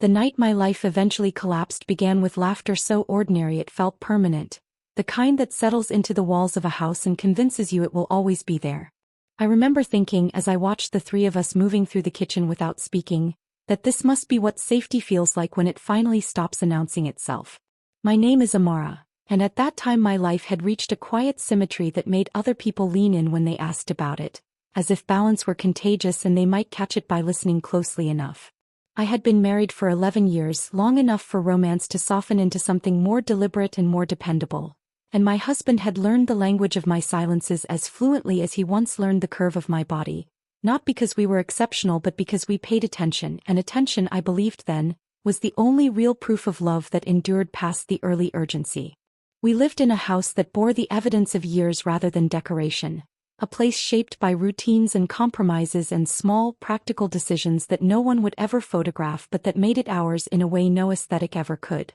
The night my life eventually collapsed began with laughter so ordinary it felt permanent, the kind that settles into the walls of a house and convinces you it will always be there. I remember thinking as I watched the three of us moving through the kitchen without speaking, that this must be what safety feels like when it finally stops announcing itself. My name is Amara, and at that time my life had reached a quiet symmetry that made other people lean in when they asked about it, as if balance were contagious and they might catch it by listening closely enough. I had been married for 11 years, long enough for romance to soften into something more deliberate and more dependable, and my husband had learned the language of my silences as fluently as he once learned the curve of my body, not because we were exceptional but because we paid attention, and attention, I believed then, was the only real proof of love that endured past the early urgency. We lived in a house that bore the evidence of years rather than decoration, a place shaped by routines and compromises and small, practical decisions that no one would ever photograph but that made it ours in a way no aesthetic ever could.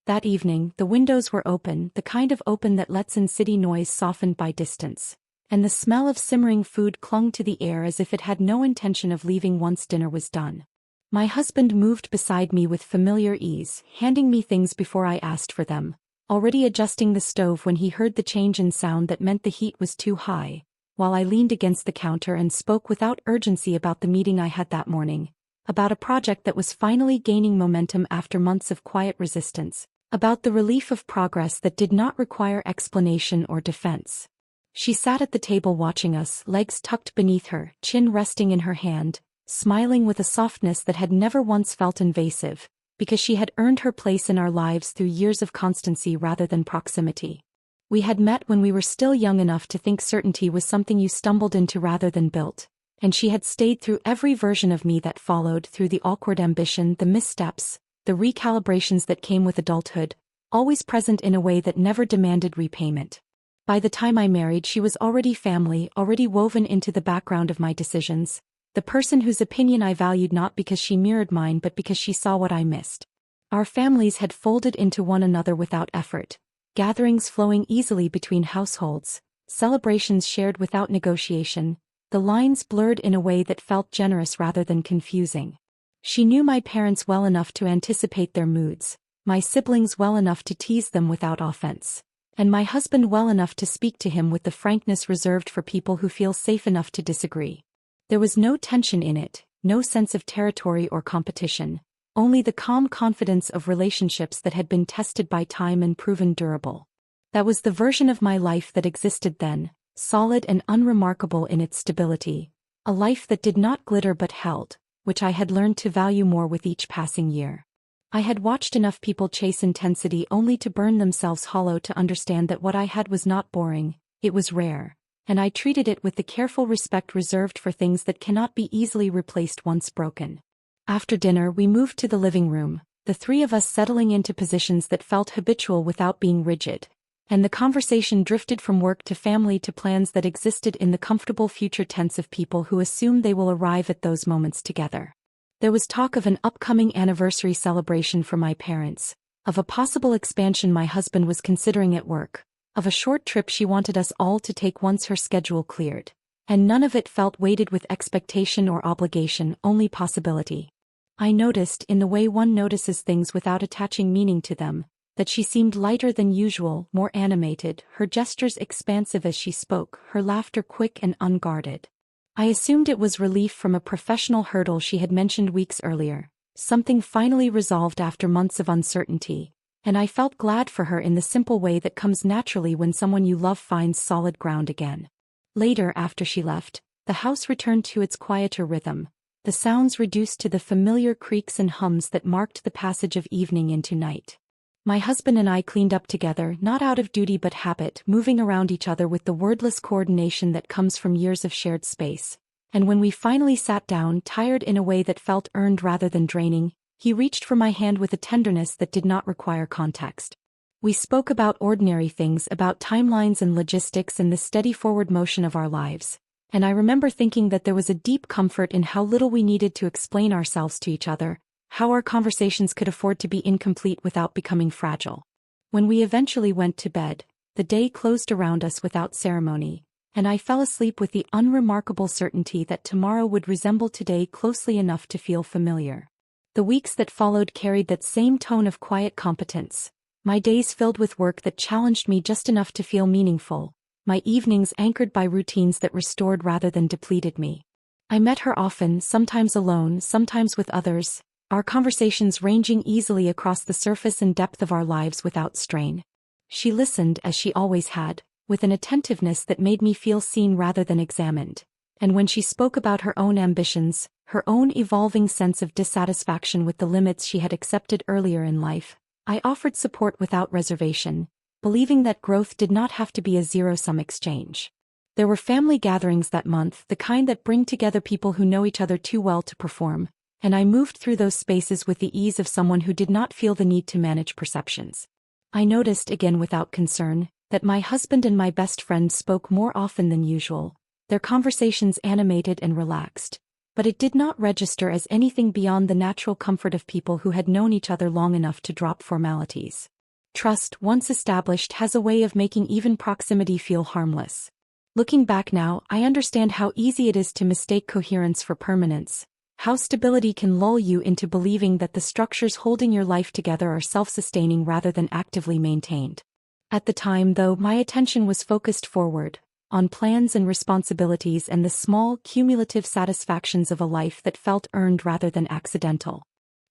That evening, the windows were open, the kind of open that lets in city noise softened by distance, and the smell of simmering food clung to the air as if it had no intention of leaving once dinner was done. My husband moved beside me with familiar ease, handing me things before I asked for them, already adjusting the stove when he heard the change in sound that meant the heat was too high, while I leaned against the counter and spoke without urgency about the meeting I had that morning, about a project that was finally gaining momentum after months of quiet resistance, about the relief of progress that did not require explanation or defense. She sat at the table watching us, legs tucked beneath her, chin resting in her hand, smiling with a softness that had never once felt invasive, because she had earned her place in our lives through years of constancy rather than proximity. We had met when we were still young enough to think certainty was something you stumbled into rather than built, and she had stayed through every version of me that followed, through the awkward ambition, the missteps, the recalibrations that came with adulthood, always present in a way that never demanded repayment. By the time I married, she was already family, already woven into the background of my decisions, the person whose opinion I valued not because she mirrored mine but because she saw what I missed. Our families had folded into one another without effort, gatherings flowing easily between households, celebrations shared without negotiation, the lines blurred in a way that felt generous rather than confusing. She knew my parents well enough to anticipate their moods, my siblings well enough to tease them without offense, and my husband well enough to speak to him with the frankness reserved for people who feel safe enough to disagree. There was no tension in it, no sense of territory or competition, only the calm confidence of relationships that had been tested by time and proven durable. That was the version of my life that existed then, solid and unremarkable in its stability, a life that did not glitter but held, which I had learned to value more with each passing year. I had watched enough people chase intensity only to burn themselves hollow to understand that what I had was not boring, it was rare, and I treated it with the careful respect reserved for things that cannot be easily replaced once broken. After dinner we moved to the living room, the three of us settling into positions that felt habitual without being rigid, and the conversation drifted from work to family to plans that existed in the comfortable future tense of people who assume they will arrive at those moments together. There was talk of an upcoming anniversary celebration for my parents, of a possible expansion my husband was considering at work, of a short trip she wanted us all to take once her schedule cleared, and none of it felt weighted with expectation or obligation, only possibility. I noticed, in the way one notices things without attaching meaning to them, that she seemed lighter than usual, more animated, her gestures expansive as she spoke, her laughter quick and unguarded. I assumed it was relief from a professional hurdle she had mentioned weeks earlier, something finally resolved after months of uncertainty, and I felt glad for her in the simple way that comes naturally when someone you love finds solid ground again. Later, after she left, the house returned to its quieter rhythm, the sounds reduced to the familiar creaks and hums that marked the passage of evening into night. My husband and I cleaned up together, not out of duty but habit, moving around each other with the wordless coordination that comes from years of shared space. And when we finally sat down, tired in a way that felt earned rather than draining, he reached for my hand with a tenderness that did not require context. We spoke about ordinary things, about timelines and logistics and the steady forward motion of our lives. And I remember thinking that there was a deep comfort in how little we needed to explain ourselves to each other, how our conversations could afford to be incomplete without becoming fragile. When we eventually went to bed, the day closed around us without ceremony, and I fell asleep with the unremarkable certainty that tomorrow would resemble today closely enough to feel familiar. The weeks that followed carried that same tone of quiet competence. My days filled with work that challenged me just enough to feel meaningful, my evenings anchored by routines that restored rather than depleted me. I met her often, sometimes alone, sometimes with others, our conversations ranging easily across the surface and depth of our lives without strain. She listened, as she always had, with an attentiveness that made me feel seen rather than examined. And when she spoke about her own ambitions, her own evolving sense of dissatisfaction with the limits she had accepted earlier in life, I offered support without reservation, believing that growth did not have to be a zero-sum exchange. There were family gatherings that month, the kind that bring together people who know each other too well to perform, and I moved through those spaces with the ease of someone who did not feel the need to manage perceptions. I noticed, again without concern, that my husband and my best friend spoke more often than usual, their conversations animated and relaxed, but it did not register as anything beyond the natural comfort of people who had known each other long enough to drop formalities. Trust, once established, has a way of making even proximity feel harmless. Looking back now, I understand how easy it is to mistake coherence for permanence, how stability can lull you into believing that the structures holding your life together are self-sustaining rather than actively maintained. At the time, though, my attention was focused forward, on plans and responsibilities and the small, cumulative satisfactions of a life that felt earned rather than accidental.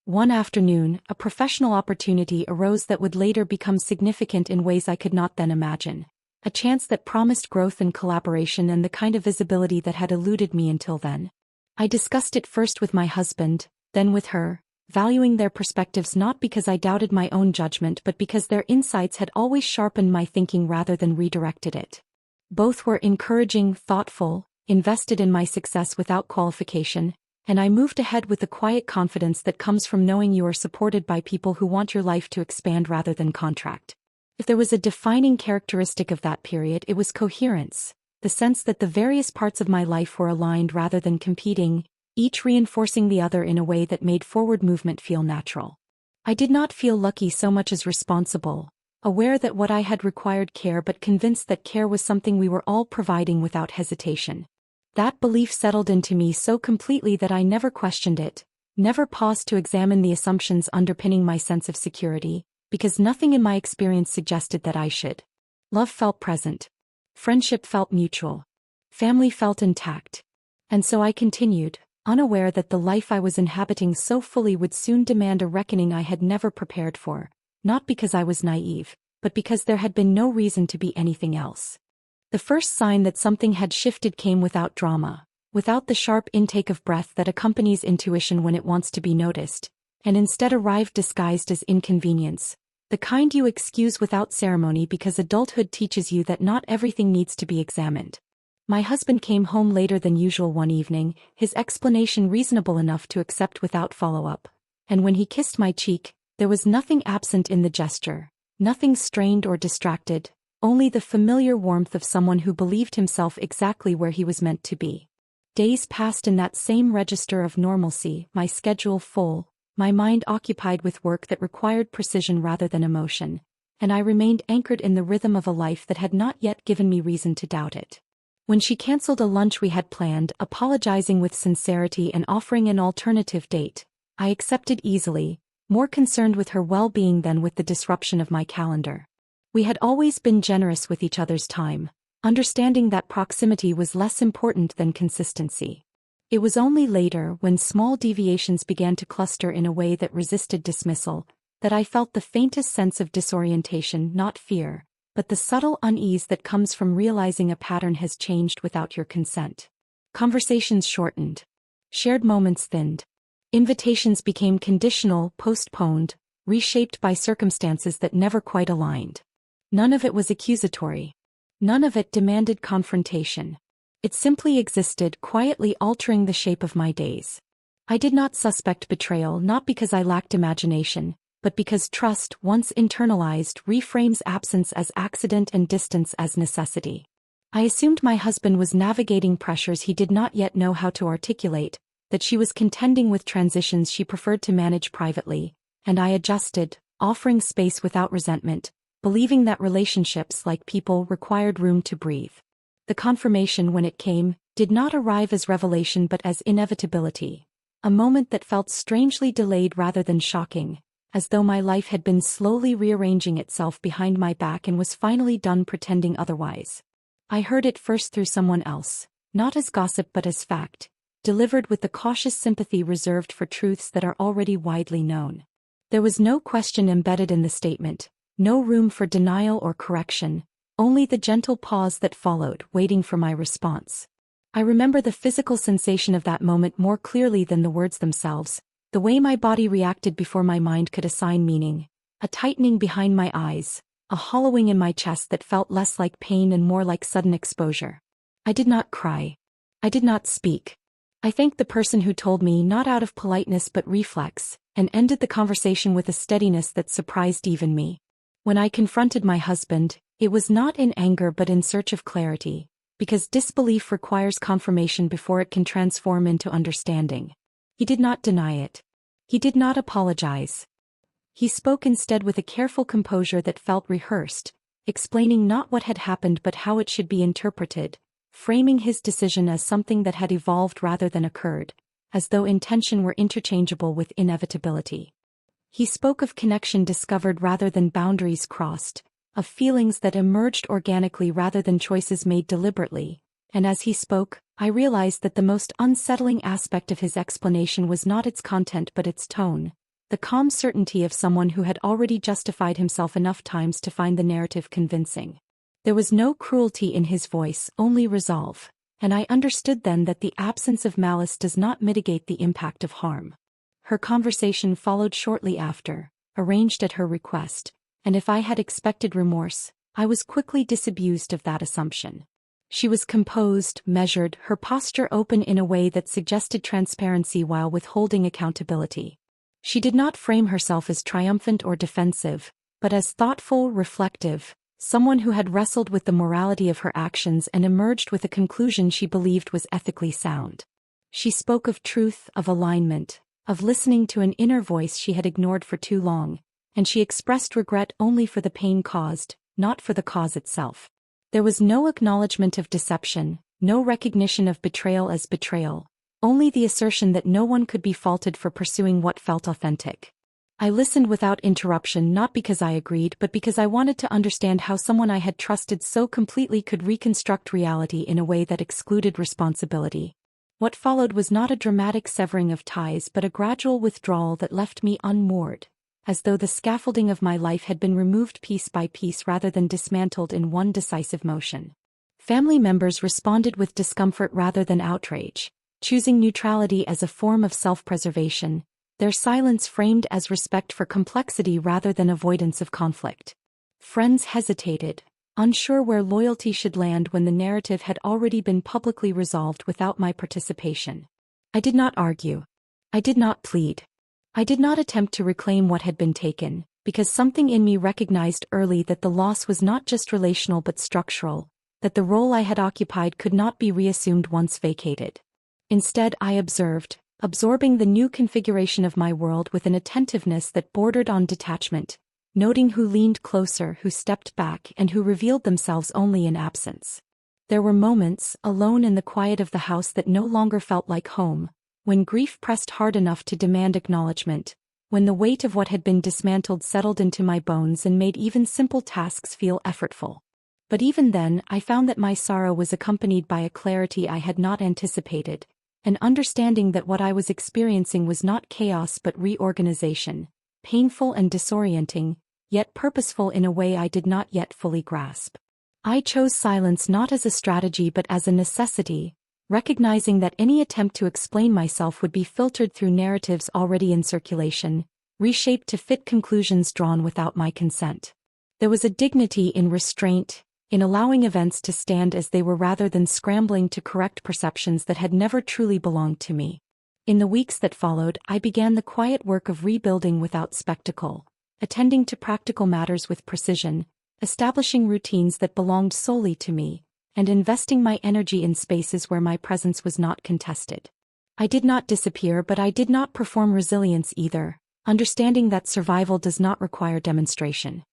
One afternoon, a professional opportunity arose that would later become significant in ways I could not then imagine. A chance that promised growth and collaboration and the kind of visibility that had eluded me until then. I discussed it first with my husband, then with her, valuing their perspectives not because I doubted my own judgment but because their insights had always sharpened my thinking rather than redirected it. Both were encouraging, thoughtful, invested in my success without qualification, and I moved ahead with the quiet confidence that comes from knowing you are supported by people who want your life to expand rather than contract. If there was a defining characteristic of that period, it was coherence, the sense that the various parts of my life were aligned rather than competing, each reinforcing the other in a way that made forward movement feel natural. I did not feel lucky so much as responsible, aware that what I had required care but convinced that care was something we were all providing without hesitation. That belief settled into me so completely that I never questioned it, never paused to examine the assumptions underpinning my sense of security, because nothing in my experience suggested that I should. Love felt present. Friendship felt mutual. Family felt intact. And so I continued, unaware that the life I was inhabiting so fully would soon demand a reckoning I had never prepared for, not because I was naive, but because there had been no reason to be anything else. The first sign that something had shifted came without drama, without the sharp intake of breath that accompanies intuition when it wants to be noticed, and instead arrived disguised as inconvenience, the kind you excuse without ceremony because adulthood teaches you that not everything needs to be examined. My husband came home later than usual one evening, his explanation reasonable enough to accept without follow-up, and when he kissed my cheek, there was nothing absent in the gesture, nothing strained or distracted, only the familiar warmth of someone who believed himself exactly where he was meant to be. Days passed in that same register of normalcy, my schedule full, my mind occupied with work that required precision rather than emotion, and I remained anchored in the rhythm of a life that had not yet given me reason to doubt it. When she canceled a lunch we had planned, apologizing with sincerity and offering an alternative date, I accepted easily, more concerned with her well-being than with the disruption of my calendar. We had always been generous with each other's time, understanding that proximity was less important than consistency. It was only later, when small deviations began to cluster in a way that resisted dismissal, that I felt the faintest sense of disorientation, not fear, but the subtle unease that comes from realizing a pattern has changed without your consent. Conversations shortened. Shared moments thinned. Invitations became conditional, postponed, reshaped by circumstances that never quite aligned. None of it was accusatory. None of it demanded confrontation. It simply existed, quietly altering the shape of my days. I did not suspect betrayal, not because I lacked imagination, but because trust, once internalized, reframes absence as accident and distance as necessity. I assumed my husband was navigating pressures he did not yet know how to articulate, that she was contending with transitions she preferred to manage privately, and I adjusted, offering space without resentment, believing that relationships, like people, required room to breathe. The confirmation, when it came, did not arrive as revelation but as inevitability. a moment that felt strangely delayed rather than shocking, as though my life had been slowly rearranging itself behind my back and was finally done pretending otherwise. I heard it first through someone else, not as gossip but as fact, delivered with the cautious sympathy reserved for truths that are already widely known. There was no question embedded in the statement, no room for denial or correction, only the gentle pause that followed, waiting for my response. I remember the physical sensation of that moment more clearly than the words themselves, the way my body reacted before my mind could assign meaning, a tightening behind my eyes, a hollowing in my chest that felt less like pain and more like sudden exposure. I did not cry. I did not speak. I thanked the person who told me, not out of politeness but reflex, and ended the conversation with a steadiness that surprised even me. When I confronted my husband, it was not in anger but in search of clarity, because disbelief requires confirmation before it can transform into understanding. He did not deny it. He did not apologize. He spoke instead with a careful composure that felt rehearsed, explaining not what had happened but how it should be interpreted, framing his decision as something that had evolved rather than occurred, as though intention were interchangeable with inevitability. He spoke of connection discovered rather than boundaries crossed, of feelings that emerged organically rather than choices made deliberately, and as he spoke, I realized that the most unsettling aspect of his explanation was not its content but its tone, the calm certainty of someone who had already justified himself enough times to find the narrative convincing. There was no cruelty in his voice, only resolve, and I understood then that the absence of malice does not mitigate the impact of harm. Her conversation followed shortly after, arranged at her request, and if I had expected remorse, I was quickly disabused of that assumption. She was composed, measured, her posture open in a way that suggested transparency while withholding accountability. She did not frame herself as triumphant or defensive, but as thoughtful, reflective, someone who had wrestled with the morality of her actions and emerged with a conclusion she believed was ethically sound. She spoke of truth, of alignment, of listening to an inner voice she had ignored for too long, and she expressed regret only for the pain caused, not for the cause itself. There was no acknowledgement of deception, no recognition of betrayal as betrayal, only the assertion that no one could be faulted for pursuing what felt authentic. I listened without interruption, not because I agreed but because I wanted to understand how someone I had trusted so completely could reconstruct reality in a way that excluded responsibility. What followed was not a dramatic severing of ties but a gradual withdrawal that left me unmoored, as though the scaffolding of my life had been removed piece by piece rather than dismantled in one decisive motion. Family members responded with discomfort rather than outrage, choosing neutrality as a form of self-preservation, their silence framed as respect for complexity rather than avoidance of conflict. Friends hesitated, unsure where loyalty should land when the narrative had already been publicly resolved without my participation. I did not argue. I did not plead. I did not attempt to reclaim what had been taken, because something in me recognized early that the loss was not just relational but structural, that the role I had occupied could not be reassumed once vacated. Instead, I observed, absorbing the new configuration of my world with an attentiveness that bordered on detachment, noting who leaned closer, who stepped back, and who revealed themselves only in absence. There were moments, alone in the quiet of the house, that no longer felt like home, when grief pressed hard enough to demand acknowledgement, when the weight of what had been dismantled settled into my bones and made even simple tasks feel effortful. But even then, I found that my sorrow was accompanied by a clarity I had not anticipated, an understanding that what I was experiencing was not chaos but reorganization, painful and disorienting, yet purposeful in a way I did not yet fully grasp. I chose silence not as a strategy but as a necessity, recognizing that any attempt to explain myself would be filtered through narratives already in circulation, reshaped to fit conclusions drawn without my consent. There was a dignity in restraint, in allowing events to stand as they were rather than scrambling to correct perceptions that had never truly belonged to me. In the weeks that followed, I began the quiet work of rebuilding without spectacle, attending to practical matters with precision, establishing routines that belonged solely to me, and investing my energy in spaces where my presence was not contested. I did not disappear, but I did not perform resilience either, understanding that survival does not require demonstration.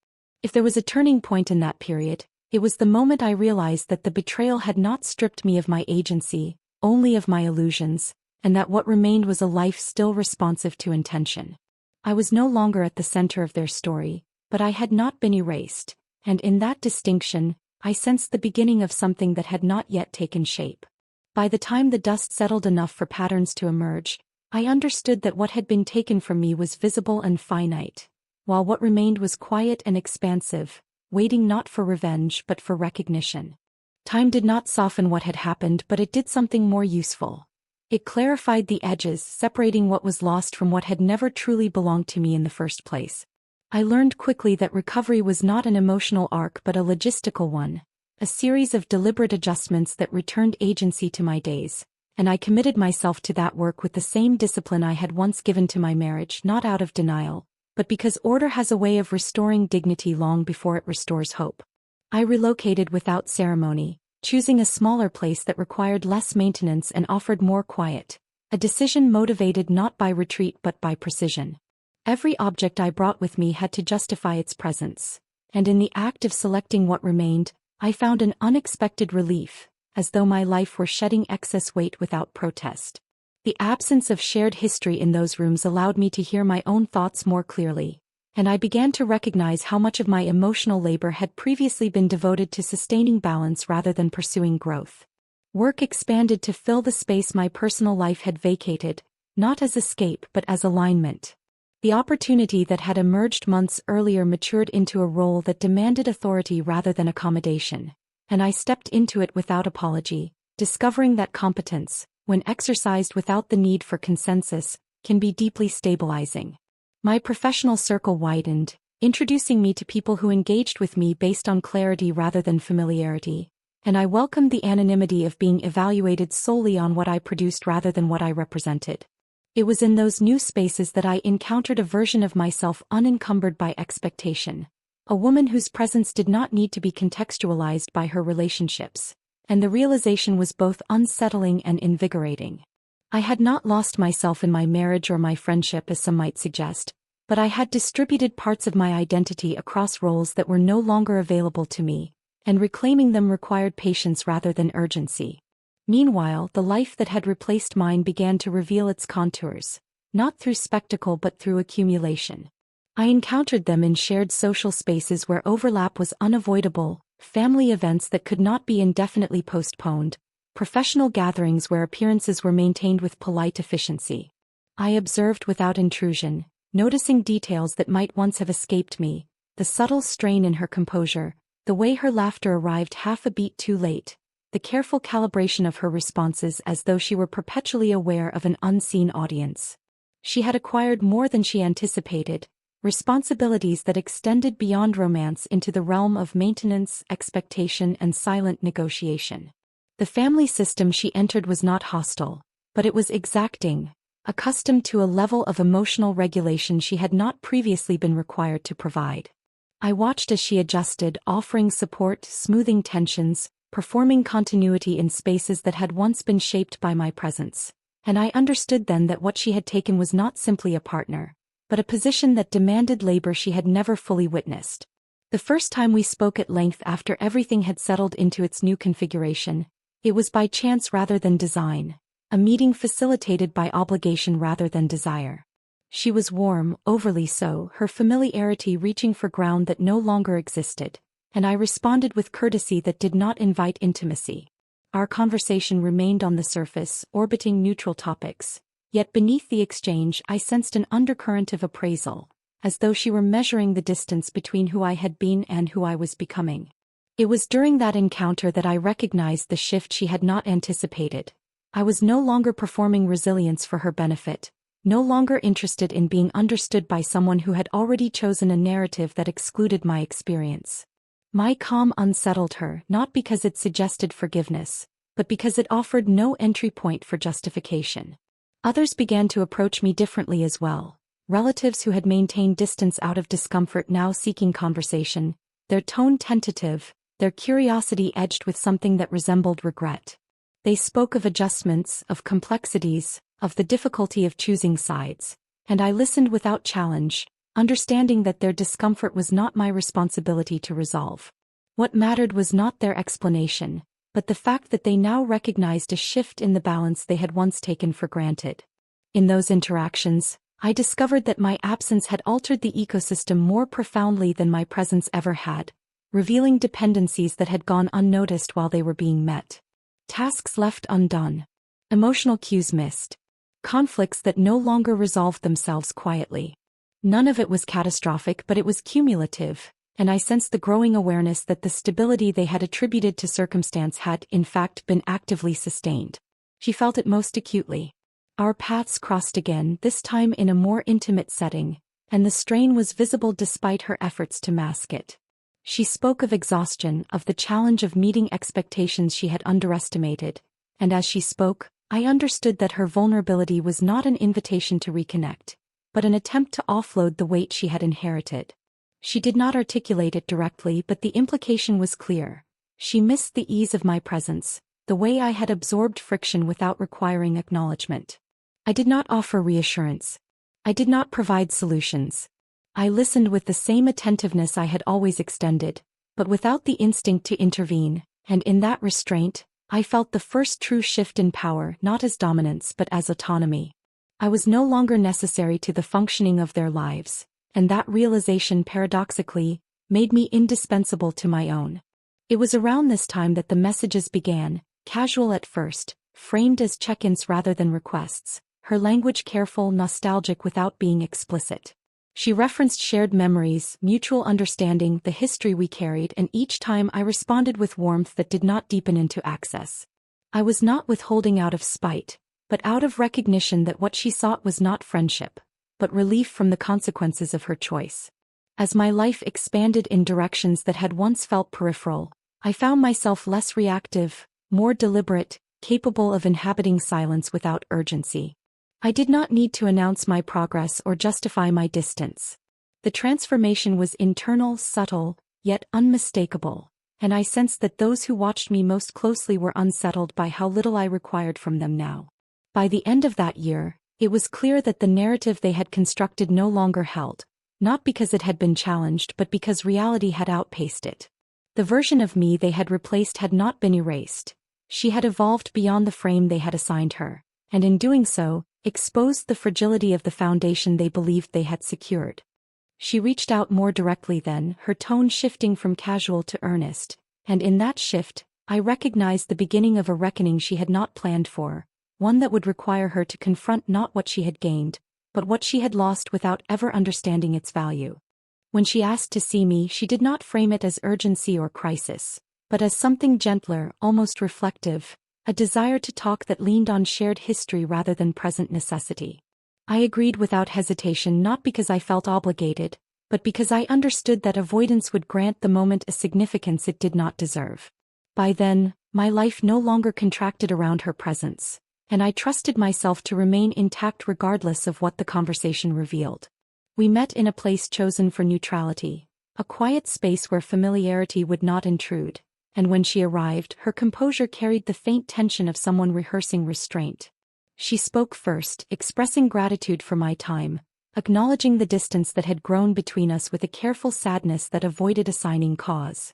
If there was a turning point in that period, it was the moment I realized that the betrayal had not stripped me of my agency, only of my illusions, and that what remained was a life still responsive to intention. I was no longer at the center of their story, but I had not been erased, and in that distinction, I sensed the beginning of something that had not yet taken shape. By the time the dust settled enough for patterns to emerge, I understood that what had been taken from me was visible and finite, while what remained was quiet and expansive, waiting not for revenge but for recognition. Time did not soften what had happened, but it did something more useful. It clarified the edges, separating what was lost from what had never truly belonged to me in the first place. I learned quickly that recovery was not an emotional arc but a logistical one, a series of deliberate adjustments that returned agency to my days, and I committed myself to that work with the same discipline I had once given to my marriage, not out of denial, but because order has a way of restoring dignity long before it restores hope. I relocated without ceremony, choosing a smaller place that required less maintenance and offered more quiet, a decision motivated not by retreat but by precision. Every object I brought with me had to justify its presence, and in the act of selecting what remained, I found an unexpected relief, as though my life were shedding excess weight without protest. The absence of shared history in those rooms allowed me to hear my own thoughts more clearly, and I began to recognize how much of my emotional labor had previously been devoted to sustaining balance rather than pursuing growth. Work expanded to fill the space my personal life had vacated, not as escape but as alignment. The opportunity that had emerged months earlier matured into a role that demanded authority rather than accommodation, and I stepped into it without apology, discovering that competence, when exercised without the need for consensus, can be deeply stabilizing. My professional circle widened, introducing me to people who engaged with me based on clarity rather than familiarity, and I welcomed the anonymity of being evaluated solely on what I produced rather than what I represented. It was in those new spaces that I encountered a version of myself unencumbered by expectation, a woman whose presence did not need to be contextualized by her relationships, and the realization was both unsettling and invigorating. I had not lost myself in my marriage or my friendship as some might suggest, but I had distributed parts of my identity across roles that were no longer available to me, and reclaiming them required patience rather than urgency. Meanwhile, the life that had replaced mine began to reveal its contours, not through spectacle but through accumulation. I encountered them in shared social spaces where overlap was unavoidable, family events that could not be indefinitely postponed, professional gatherings where appearances were maintained with polite efficiency. I observed without intrusion, noticing details that might once have escaped me, the subtle strain in her composure, the way her laughter arrived half a beat too late, the careful calibration of her responses as though she were perpetually aware of an unseen audience. She had acquired more than she anticipated, responsibilities that extended beyond romance into the realm of maintenance, expectation, and silent negotiation. The family system she entered was not hostile, but it was exacting, accustomed to a level of emotional regulation she had not previously been required to provide. I watched as she adjusted, offering support, smoothing tensions, performing continuity in spaces that had once been shaped by my presence, and I understood then that what she had taken was not simply a partner, but a position that demanded labor she had never fully witnessed. The first time we spoke at length after everything had settled into its new configuration, it was by chance rather than design, a meeting facilitated by obligation rather than desire. She was warm, overly so, her familiarity reaching for ground that no longer existed, and I responded with courtesy that did not invite intimacy. Our conversation remained on the surface, orbiting neutral topics, yet beneath the exchange I sensed an undercurrent of appraisal, as though she were measuring the distance between who I had been and who I was becoming. It was during that encounter that I recognized the shift she had not anticipated. I was no longer performing resilience for her benefit, no longer interested in being understood by someone who had already chosen a narrative that excluded my experience. My calm unsettled her, not because it suggested forgiveness, but because it offered no entry point for justification. Others began to approach me differently as well, relatives who had maintained distance out of discomfort now seeking conversation, their tone tentative, their curiosity edged with something that resembled regret. They spoke of adjustments, of complexities, of the difficulty of choosing sides, and I listened without challenge, understanding that their discomfort was not my responsibility to resolve. What mattered was not their explanation, but the fact that they now recognized a shift in the balance they had once taken for granted. In those interactions, I discovered that my absence had altered the ecosystem more profoundly than my presence ever had, revealing dependencies that had gone unnoticed while they were being met. Tasks left undone. Emotional cues missed. Conflicts that no longer resolved themselves quietly. None of it was catastrophic, but it was cumulative, and I sensed the growing awareness that the stability they had attributed to circumstance had, in fact, been actively sustained. She felt it most acutely. Our paths crossed again, this time in a more intimate setting, and the strain was visible despite her efforts to mask it. She spoke of exhaustion, of the challenge of meeting expectations she had underestimated, and as she spoke, I understood that her vulnerability was not an invitation to reconnect, but an attempt to offload the weight she had inherited. She did not articulate it directly, but the implication was clear. She missed the ease of my presence, the way I had absorbed friction without requiring acknowledgement. I did not offer reassurance. I did not provide solutions. I listened with the same attentiveness I had always extended, but without the instinct to intervene, and in that restraint, I felt the first true shift in power, not as dominance but as autonomy. I was no longer necessary to the functioning of their lives, and that realization paradoxically made me indispensable to my own. It was around this time that the messages began, casual at first, framed as check-ins rather than requests, her language careful, nostalgic without being explicit. She referenced shared memories, mutual understanding, the history we carried, and each time I responded with warmth that did not deepen into access. I was not withholding out of spite, but out of recognition that what she sought was not friendship, but relief from the consequences of her choice. As my life expanded in directions that had once felt peripheral, I found myself less reactive, more deliberate, capable of inhabiting silence without urgency. I did not need to announce my progress or justify my distance. The transformation was internal, subtle, yet unmistakable, and I sensed that those who watched me most closely were unsettled by how little I required from them now. By the end of that year, it was clear that the narrative they had constructed no longer held, not because it had been challenged but because reality had outpaced it. The version of me they had replaced had not been erased. She had evolved beyond the frame they had assigned her, and in doing so, exposed the fragility of the foundation they believed they had secured. She reached out more directly then, her tone shifting from casual to earnest, and in that shift, I recognized the beginning of a reckoning she had not planned for, one that would require her to confront not what she had gained, but what she had lost without ever understanding its value. When she asked to see me, she did not frame it as urgency or crisis, but as something gentler, almost reflective, a desire to talk that leaned on shared history rather than present necessity. I agreed without hesitation, not because I felt obligated, but because I understood that avoidance would grant the moment a significance it did not deserve. By then, my life no longer contracted around her presence, and I trusted myself to remain intact regardless of what the conversation revealed. We met in a place chosen for neutrality, a quiet space where familiarity would not intrude. And when she arrived, her composure carried the faint tension of someone rehearsing restraint. She spoke first, expressing gratitude for my time, acknowledging the distance that had grown between us with a careful sadness that avoided assigning cause.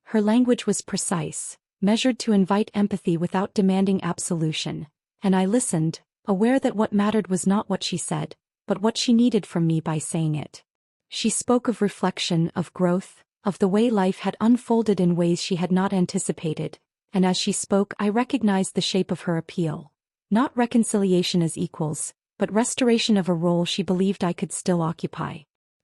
Her language was precise, measured to invite empathy without demanding absolution, and I listened, aware that what mattered was not what she said, but what she needed from me by saying it. She spoke of reflection, of growth, of the way life had unfolded in ways she had not anticipated, and as she spoke I recognized the shape of her appeal. Not reconciliation as equals, but restoration of a role she believed I could still occupy.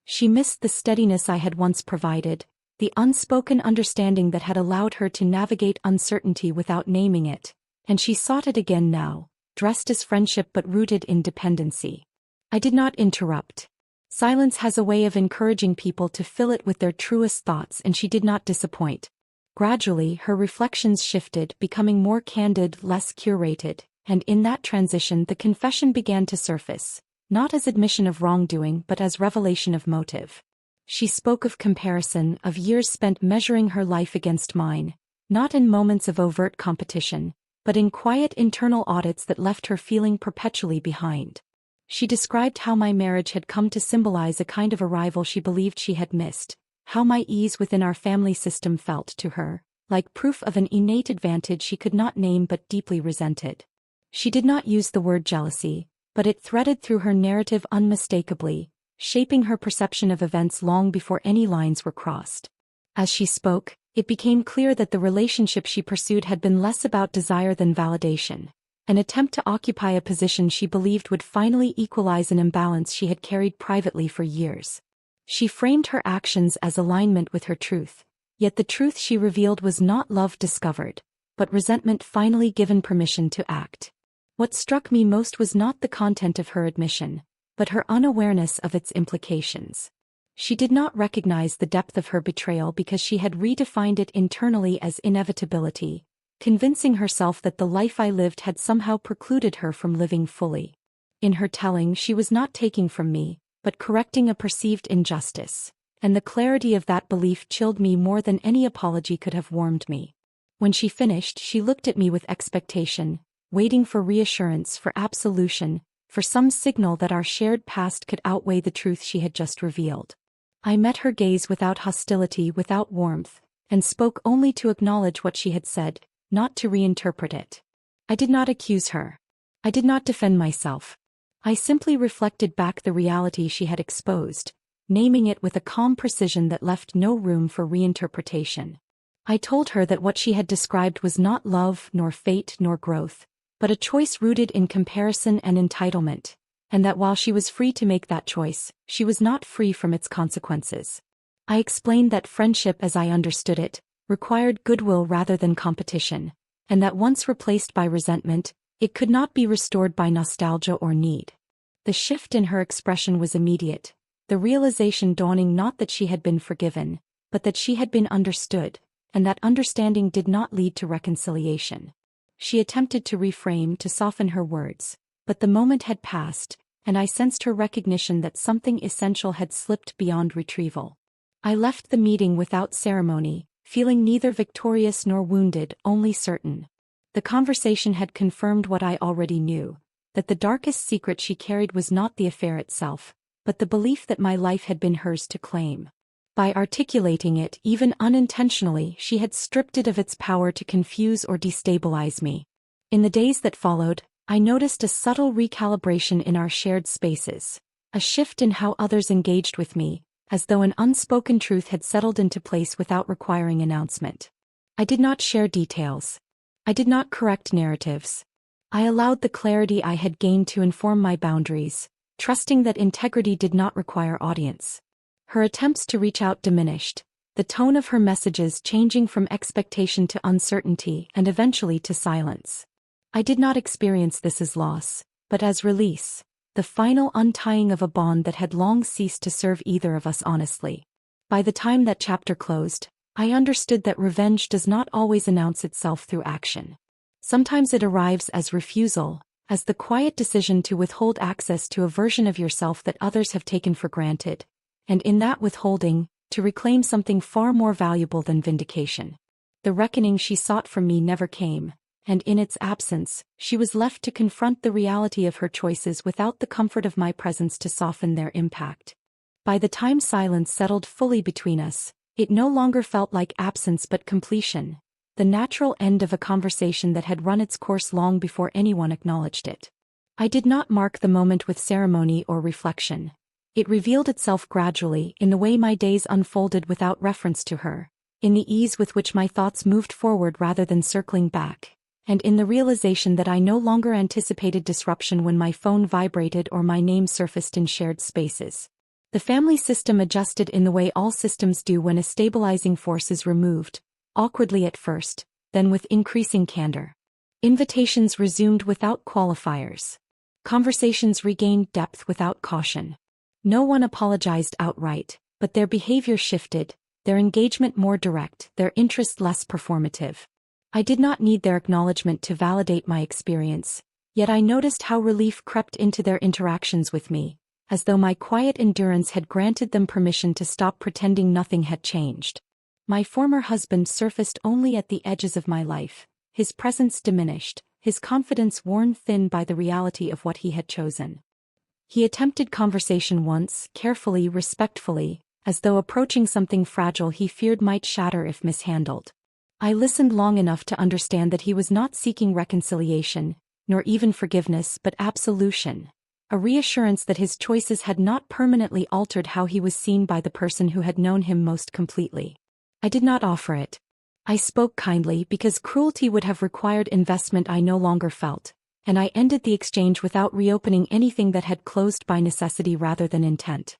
She missed the steadiness I had once provided, the unspoken understanding that had allowed her to navigate uncertainty without naming it, and she sought it again now, dressed as friendship but rooted in dependency. I did not interrupt. Silence has a way of encouraging people to fill it with their truest thoughts, and she did not disappoint. Gradually, her reflections shifted, becoming more candid, less curated, and in that transition the confession began to surface, not as admission of wrongdoing but as revelation of motive. She spoke of comparison, of years spent measuring her life against mine, not in moments of overt competition, but in quiet internal audits that left her feeling perpetually behind. She described how my marriage had come to symbolize a kind of arrival she believed she had missed, how my ease within our family system felt to her like proof of an innate advantage she could not name but deeply resented. She did not use the word jealousy, but it threaded through her narrative unmistakably, shaping her perception of events long before any lines were crossed. As she spoke, it became clear that the relationship she pursued had been less about desire than validation, an attempt to occupy a position she believed would finally equalize an imbalance she had carried privately for years. She framed her actions as alignment with her truth, yet the truth she revealed was not love discovered, but resentment finally given permission to act. What struck me most was not the content of her admission, but her unawareness of its implications. She did not recognize the depth of her betrayal because she had redefined it internally as inevitability, convincing herself that the life I lived had somehow precluded her from living fully. In her telling, she was not taking from me, but correcting a perceived injustice, and the clarity of that belief chilled me more than any apology could have warmed me. When she finished, she looked at me with expectation, waiting for reassurance, for absolution, for some signal that our shared past could outweigh the truth she had just revealed. I met her gaze without hostility, without warmth, and spoke only to acknowledge what she had said, not to reinterpret it. I did not accuse her. I did not defend myself. I simply reflected back the reality she had exposed, naming it with a calm precision that left no room for reinterpretation. I told her that what she had described was not love, nor fate, nor growth, but a choice rooted in comparison and entitlement, and that while she was free to make that choice, she was not free from its consequences. I explained that friendship as I understood it required goodwill rather than competition, and that once replaced by resentment, it could not be restored by nostalgia or need. The shift in her expression was immediate, the realization dawning not that she had been forgiven, but that she had been understood, and that understanding did not lead to reconciliation. She attempted to reframe, to soften her words, but the moment had passed, and I sensed her recognition that something essential had slipped beyond retrieval. I left the meeting without ceremony, feeling neither victorious nor wounded, only certain. The conversation had confirmed what I already knew, that the darkest secret she carried was not the affair itself, but the belief that my life had been hers to claim. By articulating it, even unintentionally, she had stripped it of its power to confuse or destabilize me. In the days that followed, I noticed a subtle recalibration in our shared spaces, a shift in how others engaged with me, as though an unspoken truth had settled into place without requiring announcement. I did not share details. I did not correct narratives. I allowed the clarity I had gained to inform my boundaries, trusting that integrity did not require audience. Her attempts to reach out diminished, the tone of her messages changing from expectation to uncertainty and eventually to silence. I did not experience this as loss, but as release, the final untying of a bond that had long ceased to serve either of us honestly. By the time that chapter closed, I understood that revenge does not always announce itself through action. Sometimes it arrives as refusal, as the quiet decision to withhold access to a version of yourself that others have taken for granted, and in that withholding, to reclaim something far more valuable than vindication. The reckoning she sought from me never came, and in its absence, she was left to confront the reality of her choices without the comfort of my presence to soften their impact. By the time silence settled fully between us, it no longer felt like absence but completion, the natural end of a conversation that had run its course long before anyone acknowledged it. I did not mark the moment with ceremony or reflection. It revealed itself gradually in the way my days unfolded without reference to her, in the ease with which my thoughts moved forward rather than circling back, and in the realization that I no longer anticipated disruption when my phone vibrated or my name surfaced in shared spaces. The family system adjusted in the way all systems do when a stabilizing force is removed, awkwardly at first, then with increasing candor. Invitations resumed without qualifiers. Conversations regained depth without caution. No one apologized outright, but their behavior shifted, their engagement more direct, their interest less performative. I did not need their acknowledgement to validate my experience, yet I noticed how relief crept into their interactions with me, as though my quiet endurance had granted them permission to stop pretending nothing had changed. My former husband surfaced only at the edges of my life, his presence diminished, his confidence worn thin by the reality of what he had chosen. He attempted conversation once, carefully, respectfully, as though approaching something fragile he feared might shatter if mishandled. I listened long enough to understand that he was not seeking reconciliation, nor even forgiveness, but absolution, a reassurance that his choices had not permanently altered how he was seen by the person who had known him most completely. I did not offer it. I spoke kindly because cruelty would have required investment I no longer felt, and I ended the exchange without reopening anything that had closed by necessity rather than intent.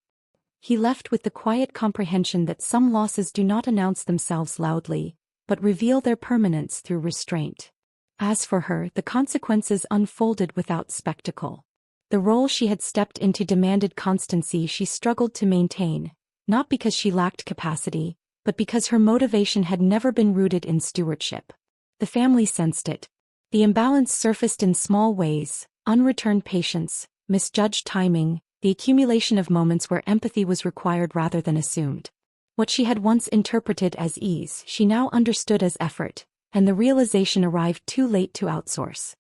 He left with the quiet comprehension that some losses do not announce themselves loudly, but reveal their permanence through restraint. As for her, the consequences unfolded without spectacle. The role she had stepped into demanded constancy she struggled to maintain, not because she lacked capacity, but because her motivation had never been rooted in stewardship. The family sensed it. The imbalance surfaced in small ways: unreturned patience, misjudged timing, the accumulation of moments where empathy was required rather than assumed. What she had once interpreted as ease, she now understood as effort, and the realization arrived too late to outsource.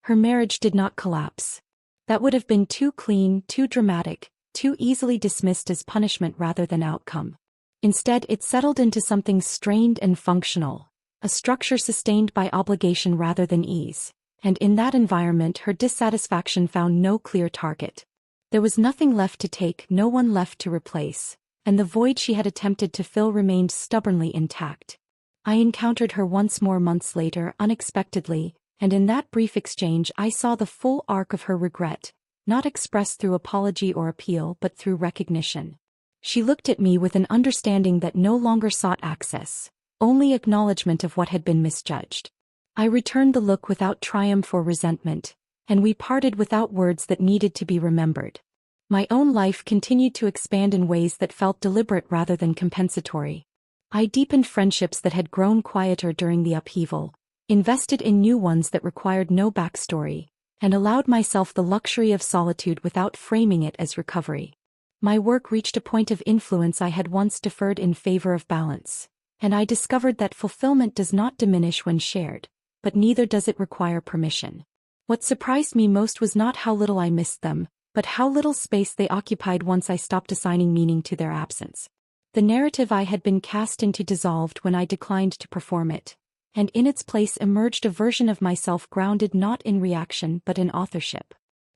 Her marriage did not collapse. That would have been too clean, too dramatic, too easily dismissed as punishment rather than outcome. Instead, it settled into something strained and functional, a structure sustained by obligation rather than ease, and in that environment her dissatisfaction found no clear target. There was nothing left to take, no one left to replace, and the void she had attempted to fill remained stubbornly intact. I encountered her once more months later, unexpectedly, and in that brief exchange I saw the full arc of her regret, not expressed through apology or appeal but through recognition. She looked at me with an understanding that no longer sought access, only acknowledgement of what had been misjudged. I returned the look without triumph or resentment, and we parted without words that needed to be remembered. My own life continued to expand in ways that felt deliberate rather than compensatory. I deepened friendships that had grown quieter during the upheaval, invested in new ones that required no backstory, and allowed myself the luxury of solitude without framing it as recovery. My work reached a point of influence I had once deferred in favor of balance, and I discovered that fulfillment does not diminish when shared, but neither does it require permission. What surprised me most was not how little I missed them, but how little space they occupied once I stopped assigning meaning to their absence. The narrative I had been cast into dissolved when I declined to perform it, and in its place emerged a version of myself grounded not in reaction but in authorship.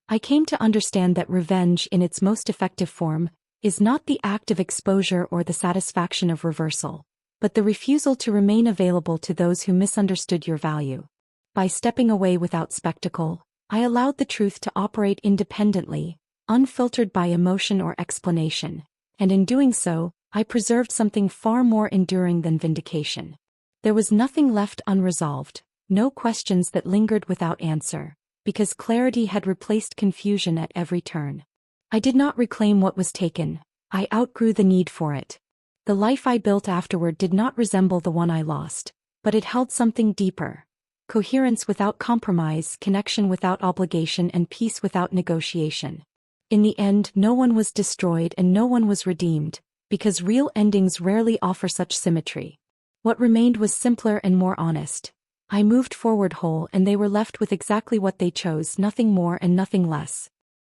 I came to understand that revenge, in its most effective form, is not the act of exposure or the satisfaction of reversal, but the refusal to remain available to those who misunderstood your value. By stepping away without spectacle, I allowed the truth to operate independently, unfiltered by emotion or explanation, and in doing so, I preserved something far more enduring than vindication. There was nothing left unresolved, no questions that lingered without answer, because clarity had replaced confusion at every turn. I did not reclaim what was taken, I outgrew the need for it. The life I built afterward did not resemble the one I lost, but it held something deeper: coherence without compromise, connection without obligation, and peace without negotiation. In the end, no one was destroyed and no one was redeemed, because real endings rarely offer such symmetry. What remained was simpler and more honest. I moved forward whole and they were left with exactly what they chose, nothing more and nothing less.